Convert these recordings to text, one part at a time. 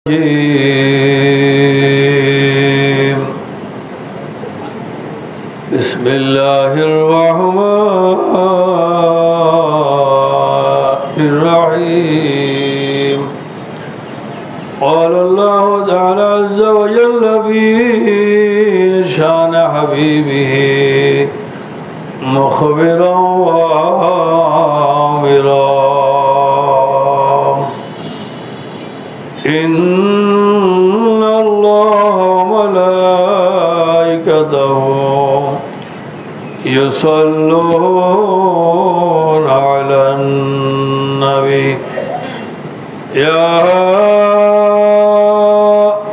بسم الله الرحمن الرحيم قال الله تعالى عز وجل في شان حبيبه مخبرا وآمرا إن الله وملائكته يصلون على النبي يا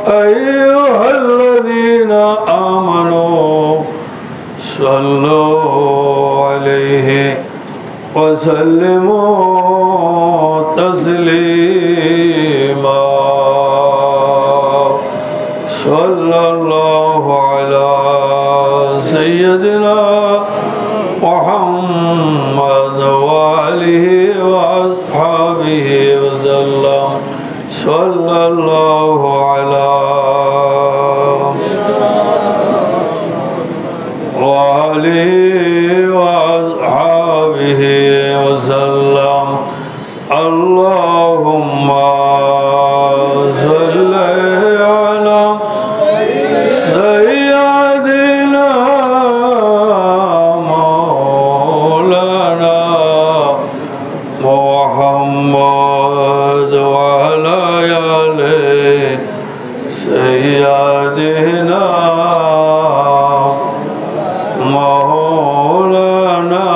أيها الذين آمنوا صلوا عليه وسلموا تسليما صلى الله على سيدنا محمد وآله وأصحابه وسلم صلى الله على وآله وأصحابه وسلم اللهم صل على سيدنا مولانا محمد وعلى آل سيدنا مولانا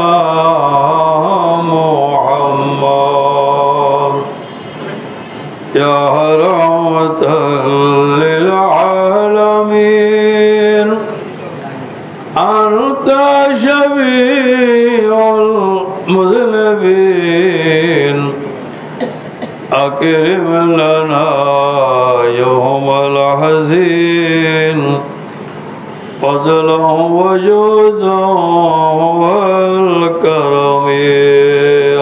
محمد يا رحمة للعالمين أنت شفيع المذنبين أكرم لنا يوم الحزين فضلا وجودا والكرم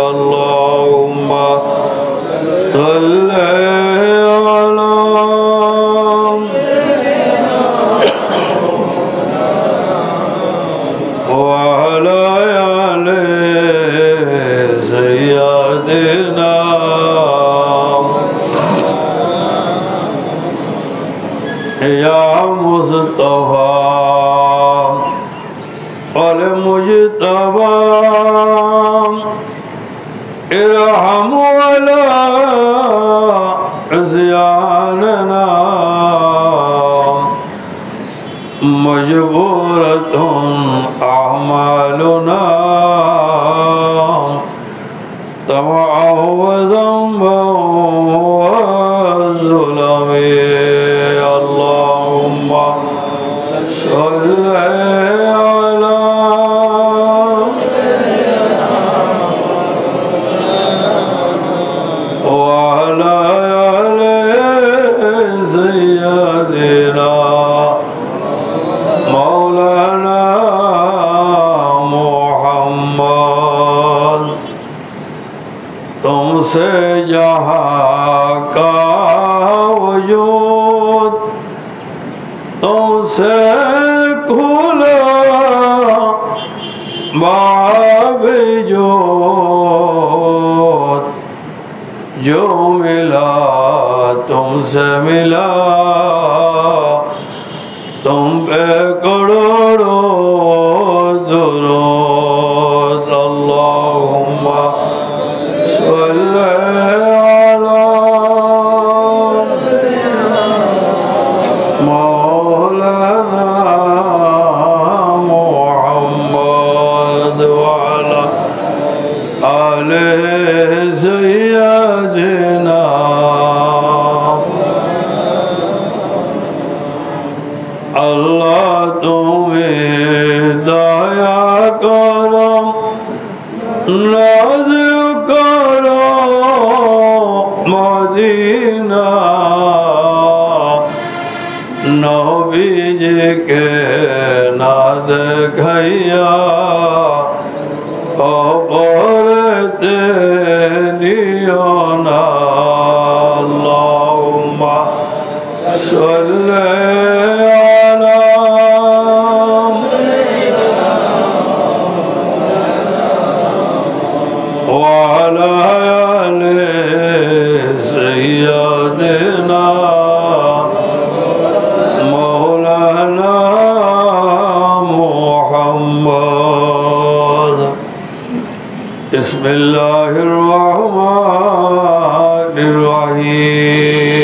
اللهم صل على وعلى آل سيدنا يا مصطفى والمجتبى ارحم ولا عصياننا مجبورة أعمالنا طمعا وذنبا وظلم اللهم صل على وعلى آل سيدنا مولانا محمد तुमसे जहाँ का वजूद तुमसे खुला बावजूद जो मिला तुमसे मिला तुम पे करोड़ों दुरूद अल्लाहुम्मा सल्ली अला मौलाना मुहम्मद वअला आले सय्यदना अल्लाह तुम्हें दया करम नाज़ करो मदीना नबी जी के नाद खैया अपरते नियोना अल्लाहुम्मा صل على وعلى آل سيدنا مولانا محمد بسم الله الرحمن الرحيم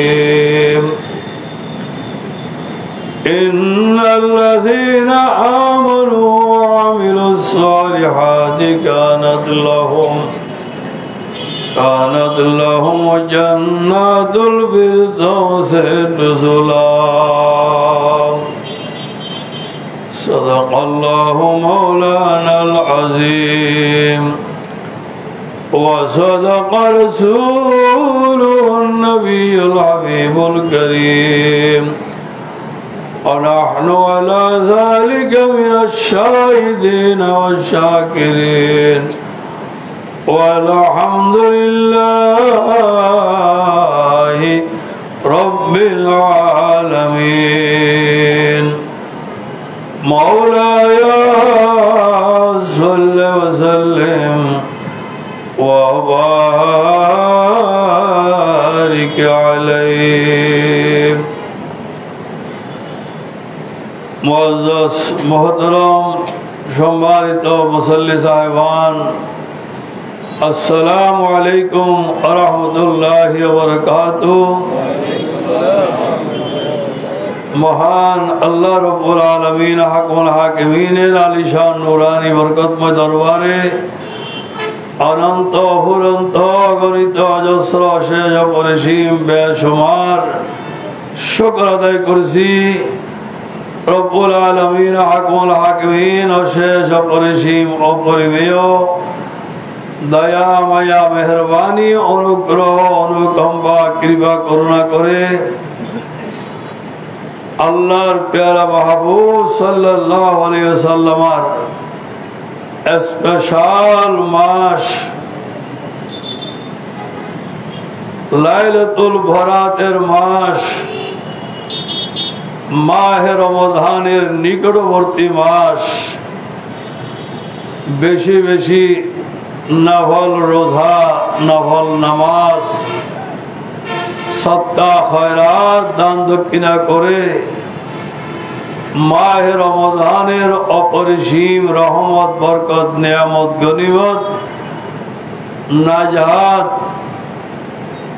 إن الذين آمنوا وعملوا الصالحات كانت لهم جنات الفردوس نزلا صدق الله مولانا العظيم وصدق رسوله النبي الحبيب الكريم ونحن على ذلك من الشاهدين والشاكرين والحمد لله رب العالمين مولاي صل وسلم وبارك عليه মুআজ্জাজ মুহতারাম সম্মানিত মুসল্লি সাহেবান আসসালামু আলাইকুম ওয়া রাহমাতুল্লাহি ওয়া বারাকাতুহু মহান আল্লাহ রাব্বুল আলামিন হাকিমুল হাকিমিনের আলিশান নূরানি বরকতময় দরবারে অনন্ত অফুরন্ত অগণিত অজস্র অশেষ অপরিসীম বেশুমার শুকর আদায় করছি রব্বুল আলামিন হাকিমুল হাকিমিন অশেষ অপরিসীম অপরিমেয় দয়া মায়া মেহরবানি অনুগ্রহ অনুকম্পা কৃপা করুণা করে আল্লাহর প্যারা মাহবুব সাল্লাল্লাহু আলাইহি ওয়াসাল্লামের স্পেশাল মাস লাইলাতুল বরাতের মাস মাহে রমজানের নিকটবর্তী মাস বেশি বেশি নফল রোজা নফল নামাজ সদকা খয়রাত দান দক্ষিণা করে মাহে রমজানের অপরিসীম রহমত বরকত নিয়ামত গনিমত নাজাত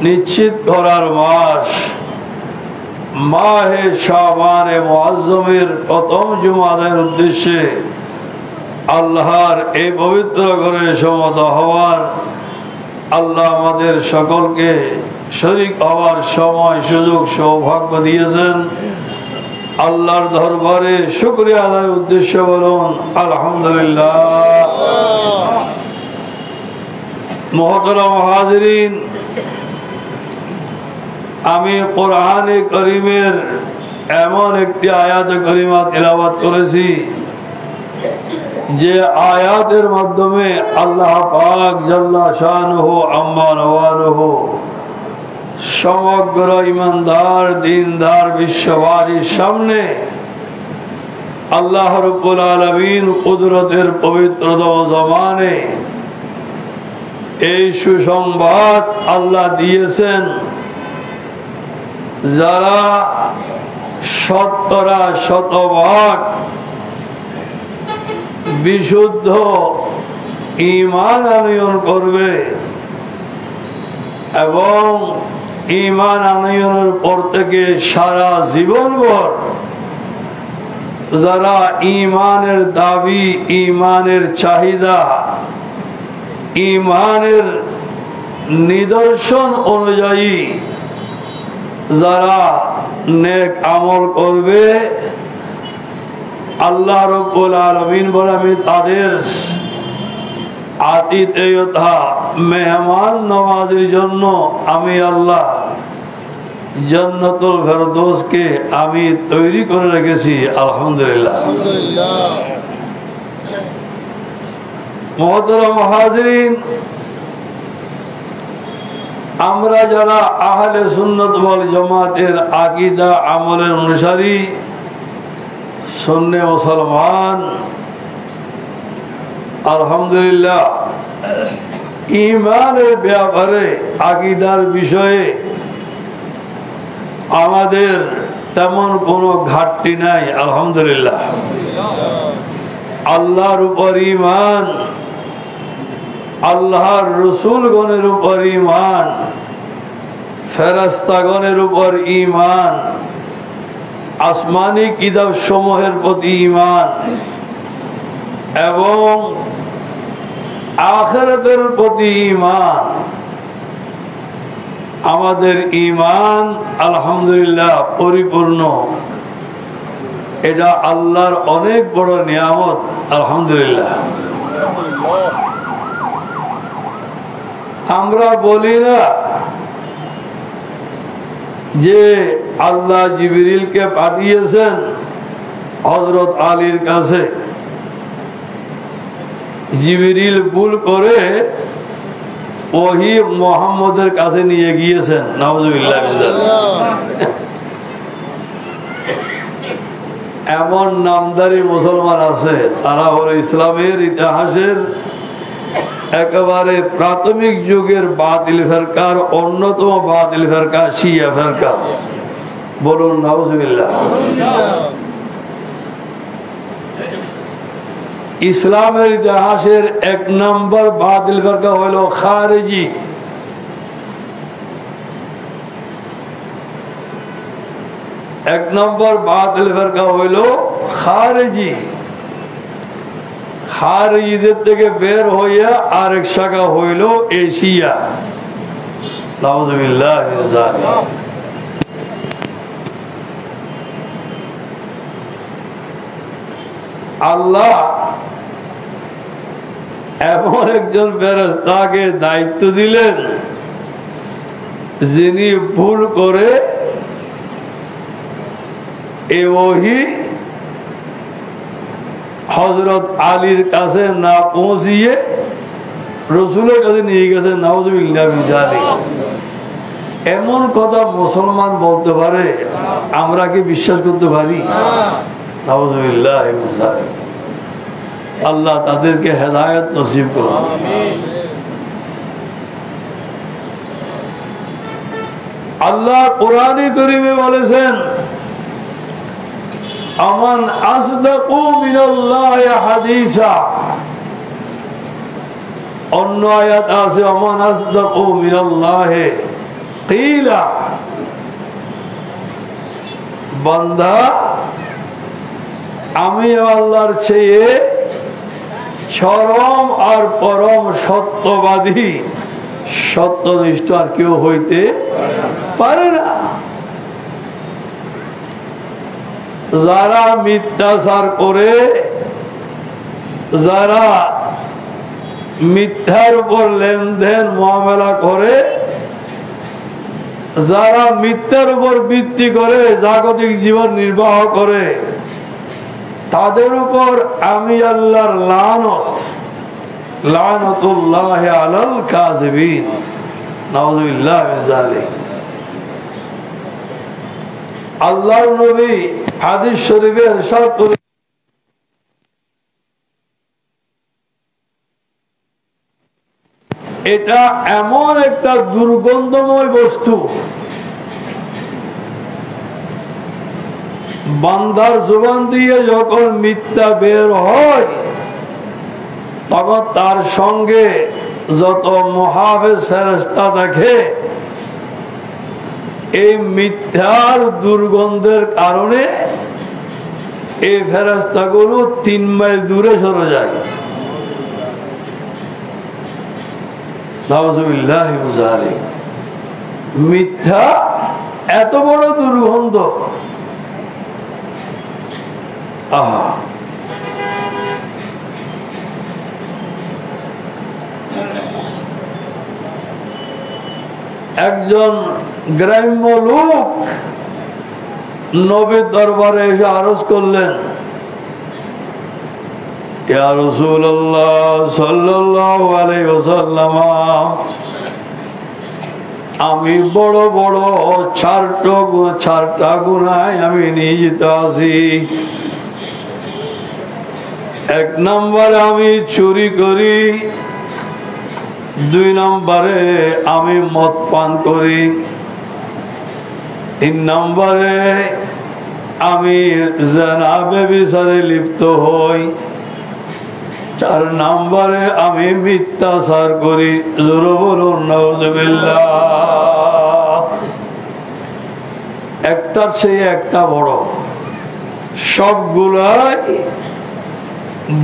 নিশ্চিত করার মাস মাহে শাবানে মুআজ্জমের প্রথম জুমাদের উদ্দেশ্যে আল্লাহর এই পবিত্র ঘরে সমত হওয়ার আল্লাহ আমাদের সকলকে শরীক হওয়ার সময় সুযোগ সৌভাগ্য দিয়েছেন আল্লাহর দরবারে শুকরিয়া আদায়ের উদ্দেশ্য বলুন আলহামদুলিল্লাহ। মুহতারাম হাজিরিন, আমি কোরআনে কারীমের এমন একটি আয়াত কারীমা তিলাওয়াত করেছি যে আয়াতের মাধ্যমে আল্লাহ পাক জাল্লা শানুহু আম্মা নওয়ালুহু সমগ্র ইমানদার দিনদার বিশ্ববাসীর সামনে আল্লাহ রাব্বুল আলামিন কুদরতের পবিত্রতম জমানে এই সুসংবাদ আল্লাহ দিয়েছেন, যারা শতকরা শতভাগ বিশুদ্ধ ঈমান আনয়ন করবে এবং ঈমান আনয়নের পর থেকে সারা জীবনভর যারা ঈমানের দাবি, ঈমানের চাহিদা, ঈমানের নিদর্শন অনুযায়ী যারা নেক আমল করবে, আল্লাহ রাব্বুল আলামিন বলে আমি তাদের আতিথেয়তা মেহমান নওয়াজির জন্য আমি আল্লাহ জান্নাতুল ফেরদৌসকে আমি তৈরি করে রেখেছি। আলহামদুলিল্লাহ। মুহতারাম হাজিরিন, আমরা যারা আহলে সুন্নাত ওয়াল জামাতের আকীদা আমলের অনুসারী সুন্নি মুসলমান, আলহামদুলিল্লাহ ঈমানের ব্যাপারে আকীদার বিষয়ে আমাদের তেমন কোনো ঘাটতি নাই। আলহামদুলিল্লাহ আল্লাহর উপর ঈমান, আল্লাহর রাসূলগণের উপর ঈমান, ফেরেশতাগণের উপর ঈমান, আসমানি কিতাব সমূহের প্রতি ঈমান এবং আখিরাতের প্রতি ঈমান। আমাদের ঈমান আলহামদুলিল্লাহ পরিপূর্ণ। এটা আল্লাহর অনেক বড় নিয়ামত। আলহামদুলিল্লাহ আমরা বলি না যে আল্লাহ জিবরিলকে পাঠিয়েছেন হযরত আলীর কাছে, জিবরিল ভুল করে ওহী মুহাম্মদের কাছে নিয়ে গিয়েছেন। নাউযুবিল্লাহ। এমন নামদারি মুসলমান আছে, তারা হলো ইসলামের ইতিহাসের একেবারে প্রাথমিক যুগের বাতিল ফেরকার অন্যতম বাতিল ফেরকা শিয়া ফেরকা। বলুন নাউযুবিল্লাহ। ইসলামের ইতিহাসের এক নম্বর বাতিল ফেরকা হইল খারিজি। এক নম্বর বাতিল ফেরকা হইল খারিজি। খারিজিদের থেকে বের হইয়া আরেক শাখা হইল এশিয়া। নাউযুবিল্লাহ। আল্লাহ এমন একজন ফেরেশতাকে দায়িত্ব দিলেন যিনি ভুল করে এ ওহী হযরত আলীর কাছে না পৌঁছিয়ে রাসূলের কাছে নিয়ে গেছে। নাউযুবিল্লাহ। এমন কথা মুসলমান বলতে পারে, আমরা কি বিশ্বাস করতে পারি? নাউযুবিল্লাহ। আল্লাহ তাদেরকে হেদায়েত নসিব করুন। আল্লাহ কোরআনে কারীমে বলেছেন, আমান আসদাকু মিনাল্লাহি হাদিসা। অন্য আয়াত আছে আমান আসদাকু মিনাল্লাহি কিলা। বান্দা, আমি আল্লাহর চেয়ে চরম আর পরম সত্যবাদী সত্যনিষ্ঠ আর কেউ হইতে পারে না। যারা মিথ্যাচার করে, যারা মিথ্যার উপর লেনদেন মুআমালা করে, যারা মিথ্যার উপর ভিত্তি করে জাগতিক জীবন নির্বাহ করে, তাদের উপর আমি আল্লাহর লানত, লানতুল্লাহি আলাল কাযিবিন। নাউযুবিল্লাহ মিন যালিক। আল্লাহর নবী হাদিস শরীফে ইরশাদ করেন, এটা এমন একটা দুর্গন্ধময় বস্তু, বান্দার জবান দিয়ে যখন মিথ্যা বের হয় তখন তার সঙ্গে যত মুহাফেজ ফেরেশতা দেখে এই মিথ্যার দুর্গন্ধের কারণে এই ফেরেশতাগুলো 3 মাইল দূরে সরে যায়। নাউযুবিল্লাহি মিন যালিক। মিথ্যা এত বড় দুর্গন্ধ। আহা, একজন গ্রাম্য লোক নবীর দরবারে এসে আরজ করলেন, ইয়া রাসূলুল্লাহ সাল্লাল্লাহু আলাইহি ওয়াসাল্লাম, আমি বড় বড় চারটা গুনায় আমি নিয়োজিত আছি। 1 নম্বরে আমি চুরি করি, 2 নম্বরে আমি মদ পান করি, 3 নম্বরে আমি জিনা ব্যভিচারে লিপ্ত হই, 4 নম্বরে আমি মিথ্যাচার করি। জোরে বলুন নাউজুবিল্লাহ। একটার চেয়ে একটা বড়, সবগুলাই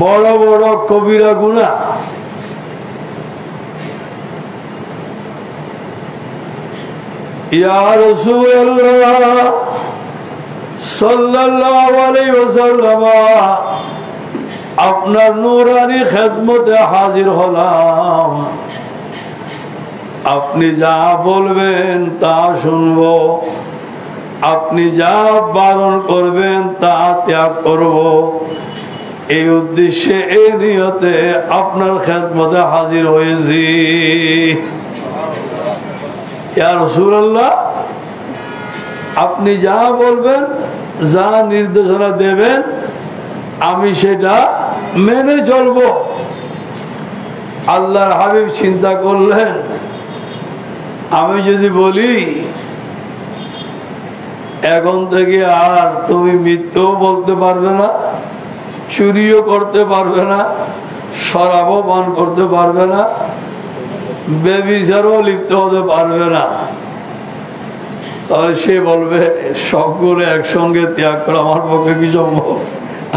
বড় বড় কবিরা গুনাহ। ইয়া রাসূলুল্লাহ সাল্লাল্লাহু আলাইহি ওয়াসাল্লাম, আপনার নূরানি খেদমতে হাজির হলাম। আপনি যা বলবেন তা শুনব, আপনি যা বারণ করবেন তা ত্যাগ করব। এই উদ্দেশ্যে এই নিয়তে আপনার খেদমতে হাজির হয়েছি। ইয়া রাসূলুল্লাহ, আপনি যা বলবেন, যা নির্দেশনা দেবেন, আমি সেটা মেনে চলব। আল্লাহর হাবিব চিন্তা করলেন, আমি যদি বলি এখন থেকে আর তুমি মিথ্যেও বলতে পারবে না, চুরিও করতে পারবে না, শরাবও পান করতে পারবে না, ব্যভিচারও লিপ্ত হতে পারবে না, তাহলে সে বলবে সবগুলো একসঙ্গে ত্যাগ করা আমার পক্ষে কি সম্ভব?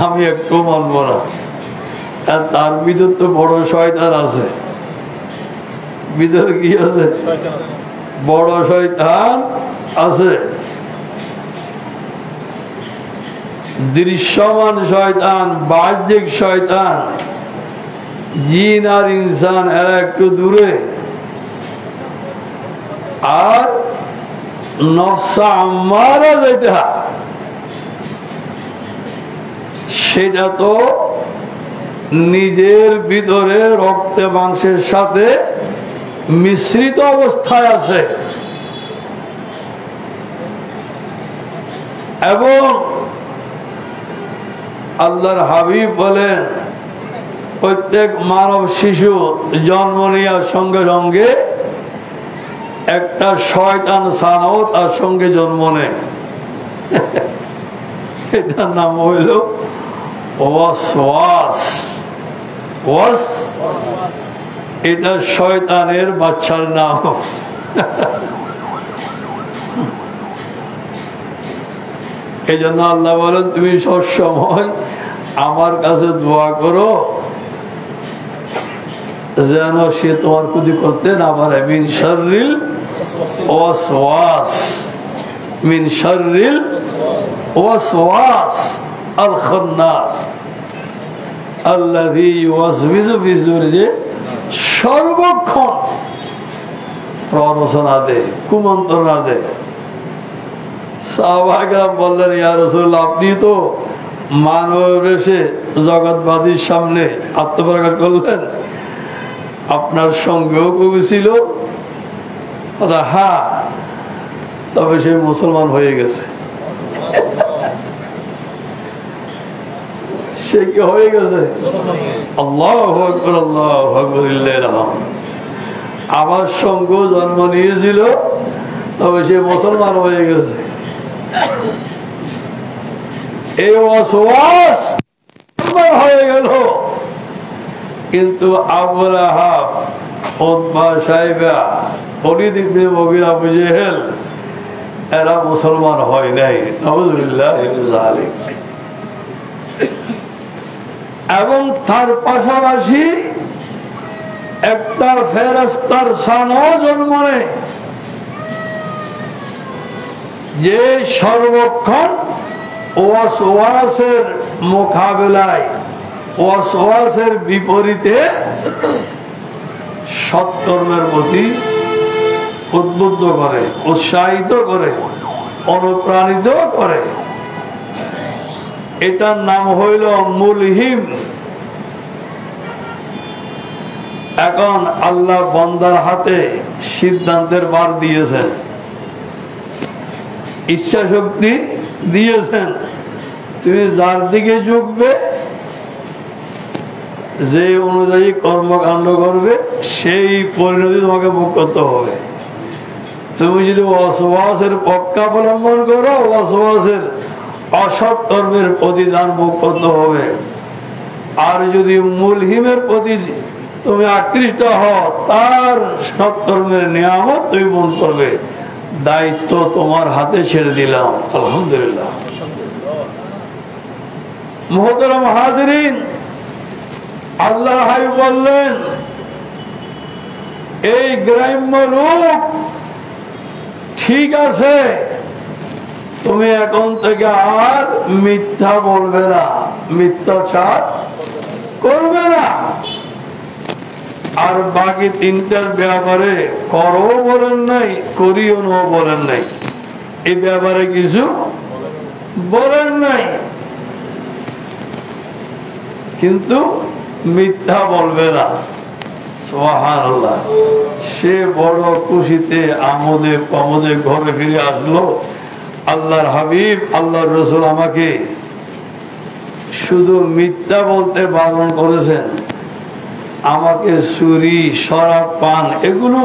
আমি একটু মানব না। আর তার ভিতর তো বড় শয়তান আছে। ভিতরে কি আছে? বড় শয়তান আছে। দৃশ্যমান শয়তান, বাহ্যিক শয়তান, জিন আর ইনসান এরা একটু দূরে, আর নফসা আম্মারা যেটা, সেটা তো নিজের ভিতরে রক্তে মাংসের সাথে মিশ্রিত অবস্থায় আছে। এবং আল্লাহর হাবিব বলেন, প্রত্যেক মানব শিশু জন্ম নেওয়ার সঙ্গে সঙ্গে একটা শয়তান ছানাও তার সঙ্গে জন্ম নেয়। এটার নাম হইল ওয়াসওয়াস। এটা শয়তানের বাচ্চার নাম। এই জন্য আল্লাহ বলেন, তুমি সবসময় আমার কাছে দোয়া করো যেন সে তোমার ক্ষতি করতে না পারে। মিন শাররিল ওয়াসওয়াস, মিন শাররিল ওয়াসওয়াস আল খান্নাস আল্লাযী ইউওয়াসওয়িসু ফি সুদুরিল। সর্বক্ষণ প্ররোচনা দেয়, কুমন্ত্রণা দেয়। সাহাবায়ে কেরাম বললেন, ইয়া রাসূলুল্লাহ, আপনি তো মানব এসে জগৎবাদীর সামনে আত্মপ্রকাশ করলেন, আপনার সঙ্গেও কবি ছিল। হ্যাঁ, তবে সে মুসলমান হয়ে গেছে। সে কি হয়ে গেছে? আল্লাহু আকবার, আল্লাহু আকবার, লিল্লাহিল হামদ। আমার সঙ্গ জন্ম নিয়েছিল, তবে সে মুসলমান হয়ে গেছে। এই ওয়াসওয়াস হয়ে গেল। কিন্তু আবু লাহাব, উতবা, শাইবা, ওলীদ ইবনে মুগীরা, আবু জেহেল এরা মুসলমান হয় নাই। নাউযুবিল্লাহি মিন যালিক। এবং তার পাশাপাশি একটা ফেরেশতার ছানাও জন্ম নেয়, যে সর্বক্ষণ ওয়াসওয়াসের মোকাবেলায়, ওয়াসওয়াসের বিপরীতে সৎকর্মের প্রতি উদ্বুদ্ধ করে, উৎসাহিত করে, অনুপ্রাণিত করে। এটার নাম হইল মুলহিম। এখন আল্লাহ বান্দার হাতে সিদ্ধান্তের বার দিয়েছেন, ইচ্ছা শক্তি দিয়েছেন। তুমি যার দিকে ঝুঁকবে, যে অনুযায়ী কর্মকাণ্ড করবে, সেই পরিণতি তোমাকে ভোগ করতে হবে। তুমি যদি ওয়াসওয়াসের পক্ষে অবলম্বন করো, ওয়াসওয়াসের অসৎ কর্মের প্রতিদান ভোগ করতে হবে। আর যদি মুলহিমের প্রতি তুমি আকৃষ্ট হও, তার সৎকর্মের নিয়ামত তুমি মন করবে। দায়িত্ব তোমার হাতে ছেড়ে দিলাম। আলহামদুলিল্লাহ। মুহতারাম হাজিরিন, আল্লাহ হাবিব বললেন, এই গ্রাম্য রূপ ঠিক আছে, তুমি এখন থেকে আর মিথ্যা বলবে না, মিথ্যাচার করবে না। আর বাকি তিনটার ব্যাপারে করো বলেন নাই, করিও না বলেন নাই, এই ব্যাপারে কিছু বলেন নাই। কিন্তু মিথ্যা বলবে না। সুবহানাল্লাহ। সে বড় খুশিতে আমোদে প্রমোদে ঘরে ফিরে আসলো। আল্লাহর হাবিব, আল্লাহর রসুল আমাকে শুধু মিথ্যা বলতে বারণ করেছেন, আমাকে চুরি, শরাব পান এগুলো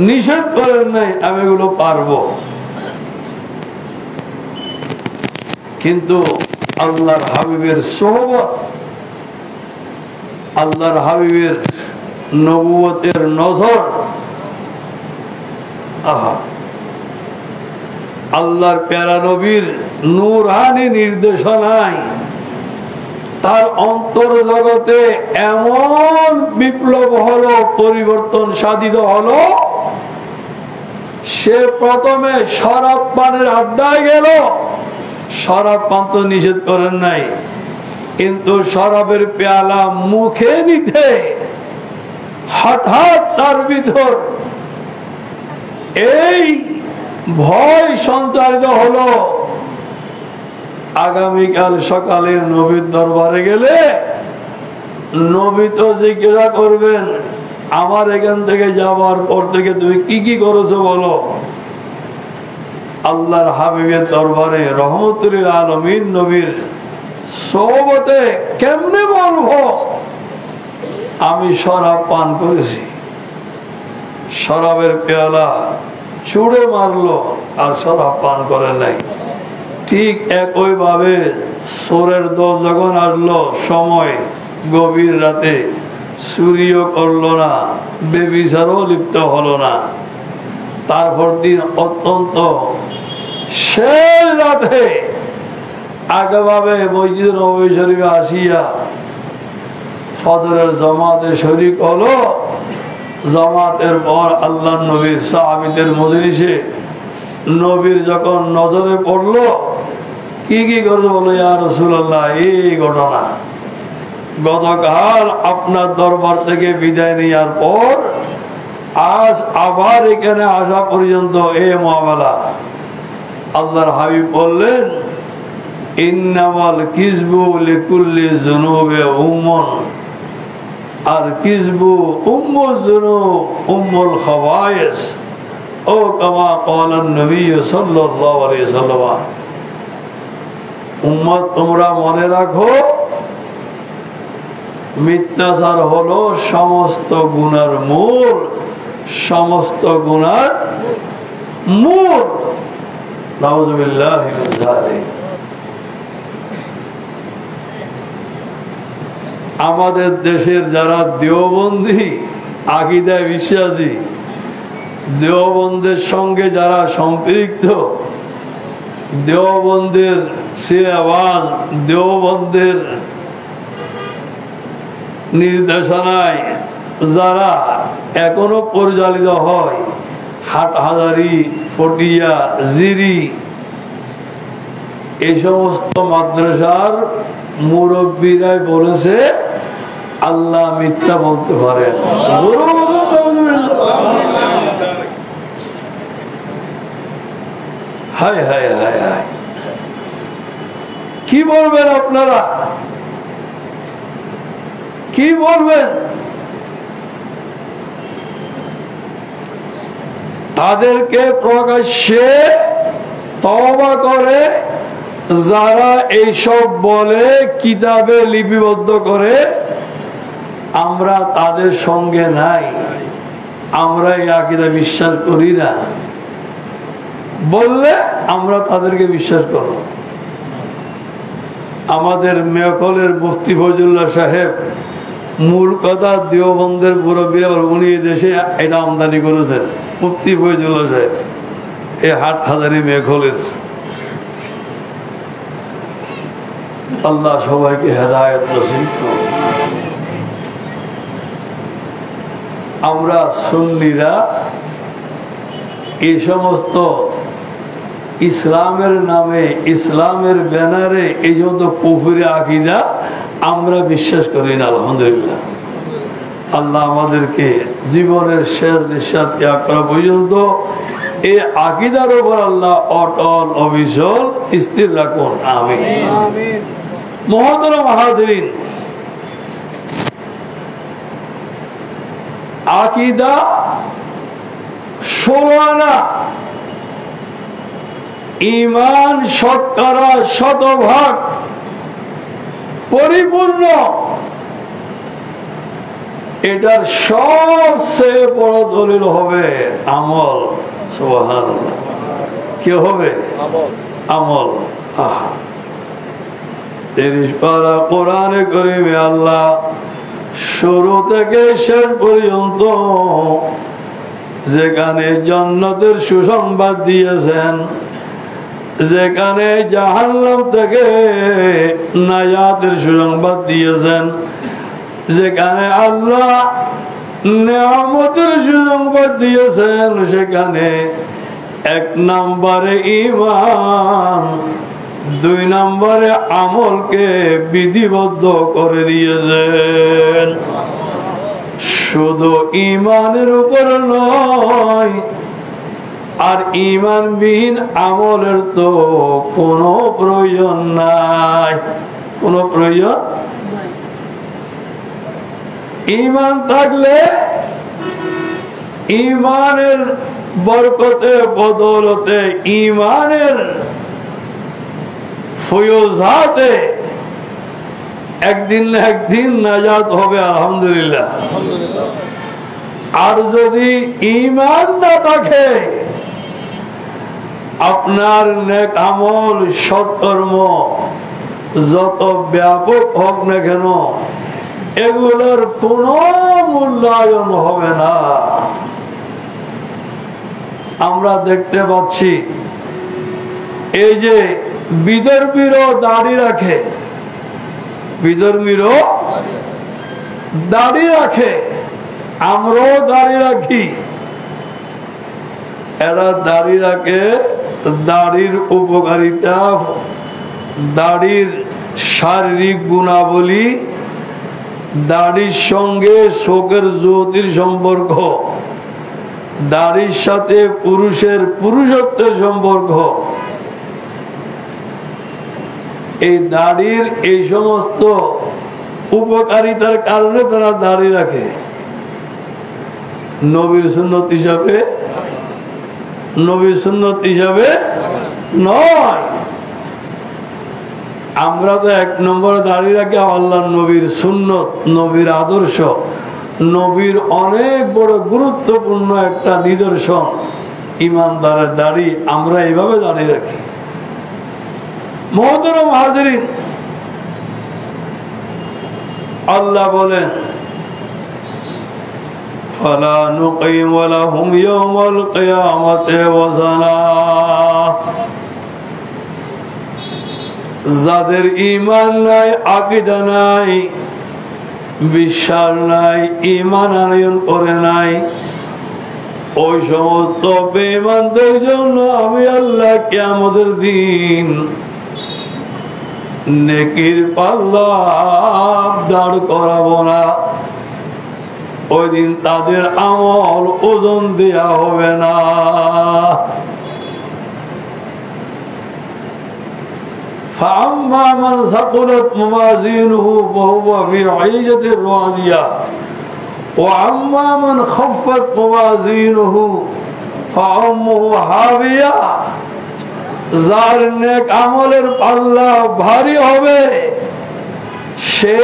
নিষেধ করেন নাই, আমি এগুলো পারবো। কিন্তু আল্লাহর হাবিবের সোহবত, আল্লাহর হাবিবের নবুয়তের নজর, আল্লাহর প্যারা নবীর নূরানী নির্দেশনায় তার অন্তর জগতে এমন বিপ্লব হলো, পরিবর্তন সাধিত হলো। সে প্রথমে শরাব পানের আড্ডায় গেল। শরাব পান তো নিষেধ করেন নাই, কিন্তু শরাবের পেয়ালা মুখে নিতে হঠাৎ তার ভিতর এই ভয় সঞ্চারিত হলো, আগামীকাল সকালে নবীর দরবারে গেলে নবী তো জিজ্ঞাসা করবেন, আমার এখান থেকে যাওয়ার পর থেকে তুমি কি কি করেছো বলো। আল্লাহর হাবিবের দরবারে রহমতুল আলামিন নবীর সোহবতে কেমনে বলবো আমি শরাব পান করেছি। শরাবের পেয়ালা ছুঁড়ে মারলো আর শরাব পান করে নাই। ঠিক একই ভাবে সোরের দল যখন আসলো, সময় গভীর রাতে, চুরিও করলো না, বেবিচারও লিপ্ত হলো না। তারপর দিন অত্যন্ত শেষ রাতে আগেভাবে মসজিদ নববী শরীফে আসিয়া ফজরের জামাতে শরীক হলো। জামাতের পর আল্লাহ নবীর সাহাবীদের মজলিসে নবীর যখন নজরে পড়লো, কি কি করে বলো, ইয়া রাসূলুল্লাহ, এই ঘটনা গতকাল আপনার দরবার থেকে বিদায় নেওয়ার পর আজ আবার এখানে আসা পর্যন্ত এই মামলা। আল্লাহর হাবিব বললেন, ইন্নামাল কিযবু লিকুল্লি যুনুবে উম্মুন, আর কিযবু উম্মুজ যুনুব উম্মুল খাবায়েস, ও কামা ক্বালান নবী সাল্লাল্লাহু আলাইহি ওয়াসাল্লাম। উম্মত, তোমরা মনে রাখো, মিথ্যাচার হলো সমস্ত গুনার মূল, সমস্ত গুনার মূল। নাউযুবিল্লাহি মিন যালিক। আমাদের দেশের যারা দেওবন্দি আকীদায় বিশ্বাসী, দেওবন্দের সঙ্গে যারা সম্পৃক্ত, দেওবন্দের সিরাবাজ, দেওবন্দের নির্দেশনায় যারা এখনো পরিচালিত হয়, হাটহাজারি, পটিয়া, জিরি, এই সমস্ত মাদ্রাসার মুরব্বীরাই বলেছে আল্লাহ মিথ্যা বলতে পারেন। হায় হায় হায় হায়, কি বলবেন আপনারা, কি বলবেন? তাদেরকে প্রকাশ্যে তওবা করে যারা এইসব বলে, কিতাবে লিপিবদ্ধ করে, আমরা তাদের সঙ্গে নাই, আমরা এই আকীদা বিশ্বাস করি না, বললে আমরা তাদেরকে বিশ্বাস করব। আমাদের মেয়কলের মুফতি ফজলুল্লাহ সাহেব মূল কথা দেওবন্দের মুরব্বীরা, উনি দেশে এটা আমদানি করেছেন, মুফতি ফজলুল্লাহ সাহেব এই হাটহাজারী মেয়কলের। আল্লাহ সবাইকে হেদায়েত নসিব করুন। আমরা সুন্নিরা এই সমস্ত ইসলামের নামে, ইসলামের ব্যানারে এই সমস্ত কুফরি আকীদা আমরা বিশ্বাস করি না। আলহামদুলিল্লাহ, আল্লাহ আমাদেরকে জীবনের শেষ নিঃশ্বাস ত্যাগ করা পর্যন্ত এই আকীদার উপর আল্লাহ অটল অবিচল স্থির রাখুন। আমিন। মুহতারাম হাজিরিন, আকীদা 16 আনা, ঈমান শতকরা 100% পরিপূর্ণ। এটার সবচেয়ে বড় দলিল হবে আমল। সুবহানাল্লাহ, কি হবে? আমল। 30 পারা কোরআনে কারীমে আল্লাহ শুরু থেকে শেষ পর্যন্ত যেখানে জান্নাতের সুসংবাদ দিয়েছেন, যেখানে জাহান্নাম থেকে নাজাতের সুসংবাদ দিয়েছেন, যেখানে আল্লাহ নিয়ামতের সুসংবাদ দিয়েছেন, সেখানে 1 নম্বরে ঈমান, 2 নম্বরে আমলকে বিধিবদ্ধ করে দিয়েছেন। শুধু ঈমানের উপর নয়, আর ঈমানবিহীন আমলের তো কোনো প্রয়োজন নাই, কোনো প্রয়োজন। ঈমান থাকলে ঈমানের বরকতে, বদৌলতে, ঈমানের ফয়জাতে একদিন না একদিন নাজাত হবে। আলহামদুলিল্লাহ। আর যদি ঈমান না থাকে, আপনার নেক আমল, সৎকর্ম যত ব্যাপক হোক না কেন, এগুলোর কোনো মূল্যায়ন হবে না। আমরা দেখতে পাচ্ছি এই যে বিধর্মীরও দাড়ি রাখে, বিধর্মীরও দাড়ি রাখে, আমরাও দাড়ি রাখি। এরা দাড়ি রাখে, দাড়ির উপকারিতা, দাড়ির শারীরিক গুণাবলী, দাড়ির সঙ্গে চোখের জ্যোতির সম্পর্ক, দাড়ির সাথে পুরুষের পুরুষত্বের সম্পর্ক। এই দাড়ির এই সমস্ত উপকারিতার কারণে তারা দাড়ি রাখে। নবীর সুন্নত হিসাবে, নবীর সুন্নত হিসাবে নয়। আমরা তো 1 নম্বরে দাঁড়িয়ে রাখি আল্লাহর নবীর সুন্নত, নবীর আদর্শ, নবীর অনেক বড় গুরুত্বপূর্ণ একটা নিদর্শন ইমানদারের দাড়ি। আমরা এইভাবে দাঁড়িয়ে রাখি। মুহতারাম হাজিরিন, আল্লাহ বলেন, ফালা নুকিমু লাহুম ইয়াওমাল কিয়ামাতি ওয়াজনা। যাদের ঈমান নাই, আকীদা নাই, বিশ্বাস নাই, ঈমান আনয়ন করে নাই, ওই সমস্ত বেঈমানদের জন্য আমি আল্লাহ কিয়ামতের দিন নেকির পাল্লা দাঁড় করাবো না। ওই দিন তাদের আমল ওজন দেয়া হবে না। فأما من ثقلت موازينه فهو في عيشة راضية وأما من خفت موازينه হাবিয়া, যার নেক আমলের পাল্লা ভারী হবে সে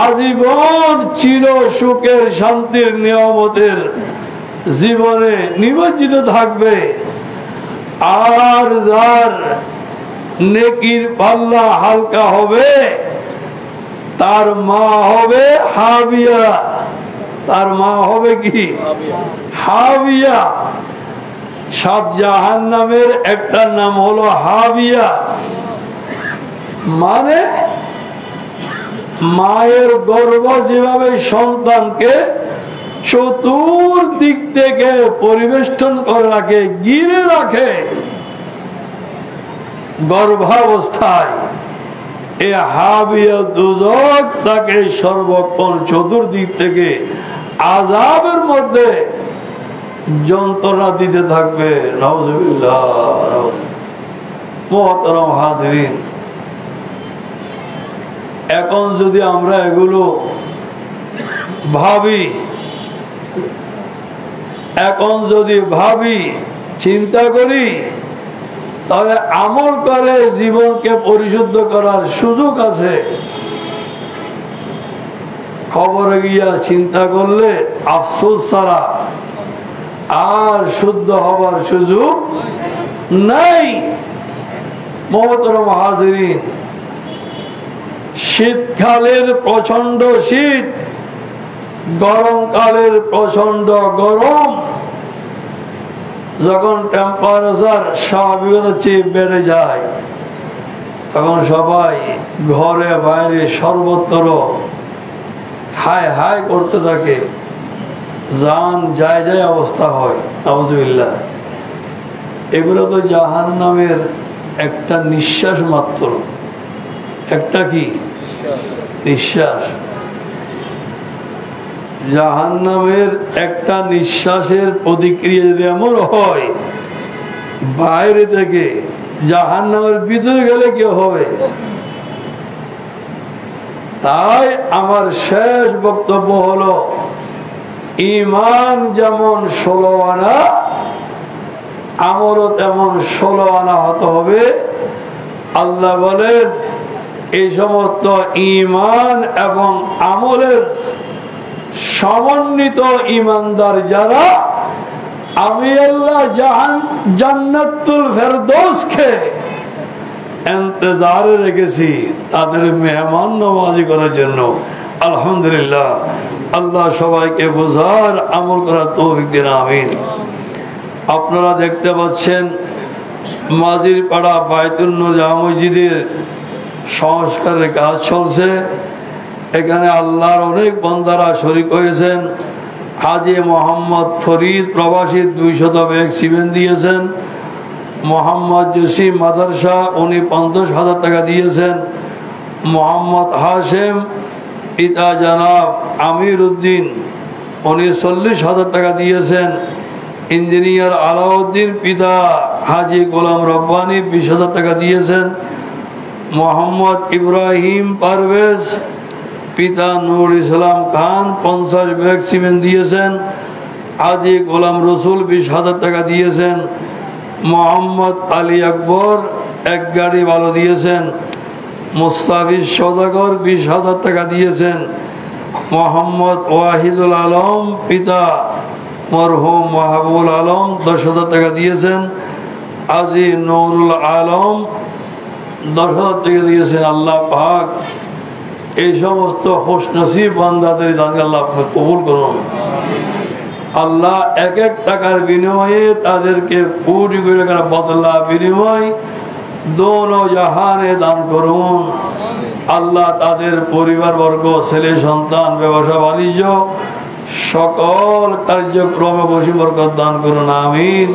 আজীবন চির সুখের শান্তির নিয়ামতের জীবনে নিমজ্জিত থাকবে। আর যার নেকির পাল্লা হালকা হবে তার মা হবে হাবিয়া। তার মা হবে কি? হাবিয়া। 7 জাহান্নামের একটা নাম হলো হাবিয়া, মানে মায়ের গর্ভ যেভাবে সন্তানকে চতুর্দিক থেকে পরিবেষ্টন করে রাখে, ঘিরে রাখে গর্ভাবস্থায়, এ হাবিয়া দুজক তাকে সর্বক্ষণ চতুর্দিক থেকে আযাবের মধ্যে যন্ত্রণা দিতে থাকবে। নাউযুবিল্লাহ। মুহতারাম হাজিরিন, এখন যদি আমরা এগুলো ভাবি, চিন্তা করি, তাহলে আমল করে জীবনকে পরিশুদ্ধ করার সুযোগ আছে। খবরে গিয়া চিন্তা করলে আফসোস ছাড়া আর শুদ্ধ হবার সুযোগ নাই। মুহতারাম হাজিরিন, শীতকালের প্রচন্ড শীত, গরমকালের প্রচন্ড গরম, যখন টেম্পারেচার স্বাভাবিকতার চেয়ে বেড়ে যায় তখন সবাই ঘরে বাইরে সর্বত্র হায় হায় করতে থাকে, জান যায় যায় অবস্থা হয়। নাউযুবিল্লাহ। এগুলো তো জাহান্নামের একটা নিঃশ্বাস মাত্র। একটা কি নিঃশ্বাস? জাহান্নামের একটা নিঃশ্বাসের প্রতিক্রিয়া যদি এমন হয় বাইরে থেকে, জাহান্নামের ভিতরে গেলে কি হবে? তাই আমার শেষ বক্তব্য হলো, ঈমান যেমন 16 আনা, আমলও তেমন 16 আনা হতে হবে। আল্লাহ বলেন, এই সমস্ত ঈমান এবং আমলের সমন্বিত ঈমানদার যারা, আমি আল্লাহ জান্নাতুল ফেরদৌসকে ইন্তজারে রেখেছি তাদের মেহমান নওয়াজি করার জন্য। আলহামদুলিল্লাহ। আল্লাহ সবাইকে বুঝার আমল করার তৌফিক দিন, আমিন। আপনারা দেখতে পাচ্ছেন মাঝির পাড়া বায়তুল নূর জামে মসজিদের সংস্কারের কাজ চলছে। এখানে আল্লাহর অনেক বান্দারা শরীক হয়েছেন। হাজী মোহাম্মদ ফরিদ প্রবাসী 200 ব্যাগ সিমেন্ট দিয়েছেন। মোহাম্মদ জসিম মাদ্রাসা উনি 50,000 টাকা দিয়েছেন। মোহাম্মদ হাশেম পিতা জনাব আমির উদ্দিন উনি 40,000 টাকা দিয়েছেন। ইঞ্জিনিয়ার আলাউদ্দিন পিতা হাজী গোলাম রব্বানী 20,000 টাকা দিয়েছেন। মোহাম্মদ ইব্রাহিম পারভেজ পিতা নূর ইসলাম খান 50 ব্যাগ সিমেন্ট দিয়েছেন। হাজী গোলাম রসুল 20,000 টাকা দিয়েছেন। মোহাম্মদ আলী আকবর 1 গাড়ি বালু দিয়েছেন। মুস্তাফিজ সওদাগর 20,000 টাকা দিয়েছেন। মোহাম্মদ ওয়াহিদুল আলম পিতা মরহুম মাহবুবুল আলম 10,000 টাকা দিয়েছেন। হাজী নুরুল আলম 10,000 টাকা দিয়েছেন। আল্লাহ পাক এই সমস্ত খুশনসিব বান্দাদের দানকে আল্লাহ আপনি কবুল করুন। আল্লাহ এক এক টাকার বিনিময়ে তাদেরকে কোটি কোটি টাকার বদলা বিনিময় দোনো জাহানে দান করুন। আল্লাহ তাদের পরিবারবর্গ, ছেলে সন্তান, ব্যবসা বাণিজ্য সকল কার্যক্রমে বসি বরকত দান করুন, আমিন।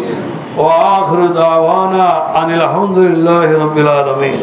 ওয়া আখিরু দাওয়ানা আনিল হামদুলিল্লাহি রাব্বিল আলামিন।